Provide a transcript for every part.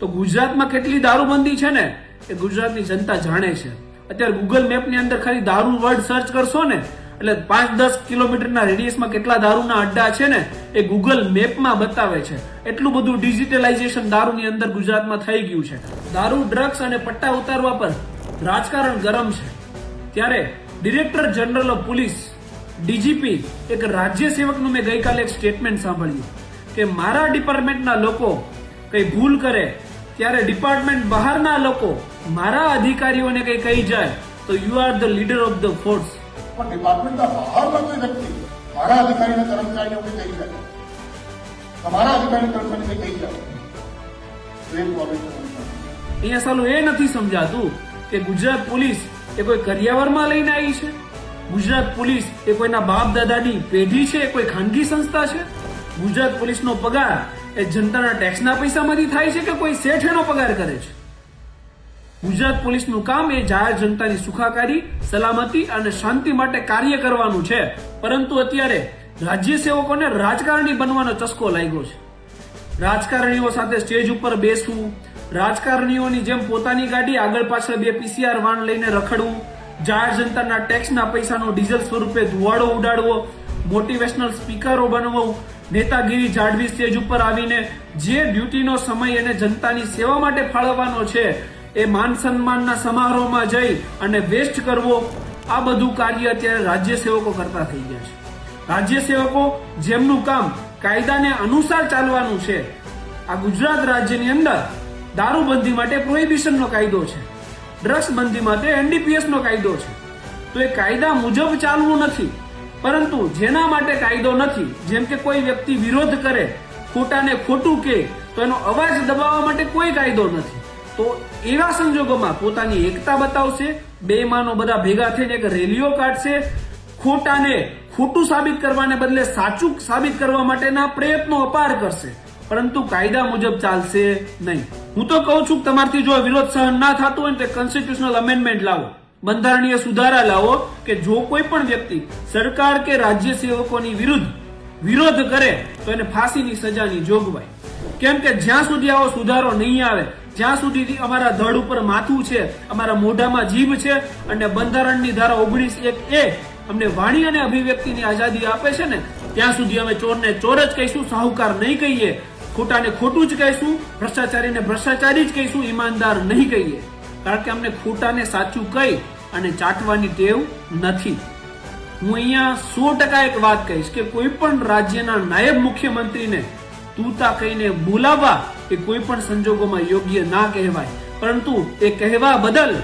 તો ગુજરાતમાં કેટલી દારૂબંધી છે ને એ ગુજરાતની જનતા જાણે છે. અત્યારે ગૂગલ મેપની અંદર ખાલી દારૂ વર્ડ સર્ચ કરશો ને એટલે 5-10 કિલોમીટરના રેડિયસમાં કેટલા દારૂના અડ્ડા છે ને એ ગૂગલ મેપમાં બતાવે છે. એટલું બધું ડિજિટલાઇઝેશન દારૂની અંદર ગુજરાતમાં થઈ ગયું છે. દારૂ, ડ્રગ્સ અને પટ્ટા ઉતારવા પર રાજકારણ ગરમ છે. ત્યારે director general of police DGP એક રાજ્ય સેવકનું મેં ગઈકાલે એક સ્ટેટમેન્ટ સાંભળ્યું કે મારા ડિપાર્ટમેન્ટના લોકો કઈ ભૂલ કરે ત્યારે ડિપાર્ટમેન્ટ બહારના લોકો મારા અધિકારીઓને કઈ કહી જાય તો you are the leader of the force. પણ ડિપાર્ટમેન્ટના બહારના કોઈ વ્યક્તિ મારા અધિકારીના કર્મચારીને કોઈ કહી જાય, તમારા અધિકારીના કર્મચારીને કહી જાય તો એ અહીંયા સાલું એ નથી સમજાતું કે ગુજરાત પોલીસ એ કોઈ કરિયાવરમાં લઈને આવી છે. ગુજરાત પોલીસ એ કોઈના બાપ દાદાની પેઢી છે, કોઈ ખાનગી સંસ્થા છે. ગુજરાત પોલીસનો પગાર એ જનતાના ટેક્સના પૈસામાંથી થાય છે કે કોઈ શેઠેનો પગાર કરે છે. ગુજરાત પોલીસનું કામ એ જાહેર જનતાની સુખાકારી, સલામતી અને શાંતિ માટે કાર્ય કરવાનું છે. પરંતુ અત્યારે રાજ્ય સેવકોને રાજકારણી બનવાનો ચસ્કો લાગ્યો છે. રાજકારણીઓ સાથે સ્ટેજ ઉપર બેસવું, રાજકારણીઓની જેમ પોતાની ગાડી આગળ પાછળ 2 PCR વાન લઈને રખડવું, જાહેર જનતાના ટેક્સના પૈસાનો ડીઝલ સ્વરૂપે ધુવાડો ઉડાડવો, મોટિવેશનલ સ્પીકરો બનવું, નેતાગીરી જાળવી સ્ટેજ ઉપર આવીને જે ડ્યુટીનો સમય અને જનતાની સેવા માટે ફાળવવાનો છે એ માન સન્માનના સમારોહમાં જઈ અને વેસ્ટ કરવો, આ બધું કાર્ય અત્યારે રાજ્ય સેવકો કરતા થઈ ગયા છે. રાજ્ય સેવકો જેમનું કામ કાયદાને અનુસાર ચાલવાનું છે. આ ગુજરાત રાજ્યની અંદર દારૂબંધી માટે પ્રોહિબિશનનો કાયદો છે, ડ્રગ્સ બંધી માટે NDPS નો કાયદો છે. તો એ કાયદા મુજબ ચાલવું નથી. પરંતુ જેના માટે કાયદો નથી, જેમ કે કોઈ વ્યક્તિ વિરોધ કરે, ખોટાને ખોટું કહે તો એનો અવાજ દબાવવા માટે કોઈ કાયદો નથી. તો એવા સંજોગોમાં પોતાની એકતા બતાવશે, બેઈમાનો બધા ભેગા થઈને એક રેલીઓ કાઢશે, ખોટાને ખોટું સાબિત કરવાને બદલે સાચું સાબિત કરવા માટેના પ્રયત્નો અપાર કરશે. પરંતુ કાયદા મુજબ ચાલશે નહીં. હું તો કહું છું કે તમારથી જો વિરોધ સહન ના થતો હોય તો કોન્સ્ટિટ્યુશનલ અમેન્ડમેન્ટ લાવો, બંધારણીય સુધારા લાવો કે જો કોઈ પણ વ્યક્તિ સરકાર કે રાજ્ય સેવકોની વિરોધ કરે તો એને ફાંસીની સજાની જોગવાઈ. કેમ કે જ્યાં સુધી આવો સુધારો નહીં આવે, જ્યાં સુધી અમારા ધડ ઉપર માથું છે, અમારા મોઢામાં જીભ છે અને બંધારણની ધારા 19(1) અમને વાણી અને અભિવ્યક્તિની આઝાદી આપે છે ને ત્યાં સુધી અમે ચોરને ચોર જ કહીશું, સાહુકાર નહીં કહીએ, ખોટાને ખોટું જ કહીશું, ભ્રષ્ટાચારીને ભ્રષ્ટાચારી જ કહીશું, ઈમાનદાર નહીં કહીએ. કારણ કે અમને ખોટાને સાચું કહી અને ચાટવાની ટેવ નથી. હું અહીંયા 100% એક વાત કહીશ કે કોઈ પણ રાજ્યના નાયબ મુખ્યમંત્રીને તૂતા કહીને બોલાવવા એ કોઈ પણ સંજોગોમાં યોગ્ય ના કહેવાય. પરંતુ એ કહેવા બદલ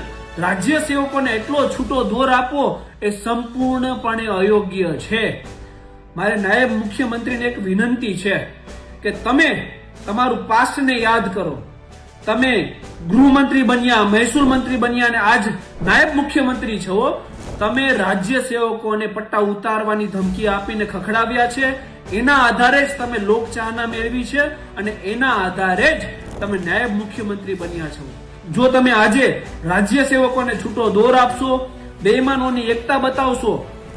રાજ્ય સેવકોને એટલો છૂટો દોર આપવો એ સંપૂર્ણપણે અયોગ્ય છે. મારે નાયબ મુખ્યમંત્રીને એક વિનંતી છે કે તમે તમારું પાસ્ટને યાદ કરો. તમે ગૃહમંત્રી બન્યા, મહેસૂલ મંત્રી બન્યા અને આજ નાયબ મુખ્યમંત્રી છો. તમે રાજ્ય સેવકોને પટ્ટા ઉતારવાની ધમકી આપીને ખખડાવ્યા છે. એના આધારે જ તમે લોકચાહના મેળવી છે અને એના આધારે જ તમે નાયબ મુખ્યમંત્રી બન્યા છો. જો તમે આજે રાજ્ય સેવકોને છૂટો દોર આપશો, બેઈમાનોની એકતા બતાવશો,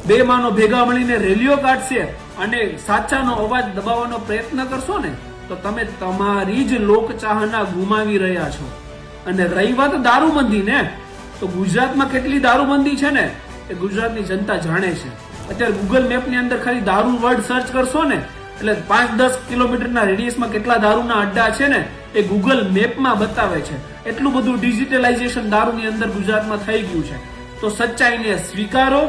બેઈમાનો ભેગા મળીને રેલીઓ કાઢશે અને સાચાનો અવાજ દબાવવાનો પ્રયત્ન કરશો ને તો તમે તમારી જ લોકચાહના ગુમાવી રહ્યા છો. અને રહી વાત દારૂબંધી ને, તો ગુજરાતમાં કેટલી દારૂબંધી છે ને એ ગુજરાતની જનતા જાણે છે. અત્યારે ગૂગલ મેપની અંદર ખાલી દારૂ વર્ડ સર્ચ કરશો ને એટલે 5-10 કિલોમીટરના રેડિયસમાં કેટલા દારૂના અડ્ડા છે ને એ ગૂગલ મેપમાં બતાવે છે. એટલું બધું ડિજિટલાઇઝેશન દારૂની અંદર ગુજરાતમાં થઈ ગયું છે. તો સચ્ચાઈને સ્વીકારો,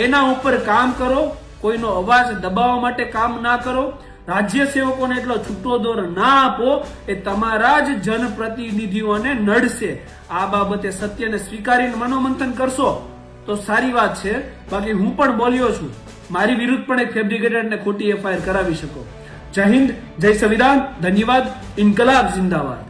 એના ઉપર કામ કરો, કોઈનો અવાજ દબાવવા માટે કામ ના કરો. રાજ્ય સેવકોને એટલો છૂટો દોર ના આપો, એ તમારા જ જનપ્રતિનિધિઓને નડશે. આ બાબતે સત્યને સ્વીકારીને મનોમંથન કરશો તો સારી વાત છે. બાકી હું પણ બોલ્યો છું, મારી વિરુદ્ધ પણ એક ફેબ્રિકેટેડ ને ખોટી FIR કરાવી શકો. જય હિન્દ, જય સંવિધાન, ધન્યવાદ, ઇન્કલાબ જિંદાબાદ.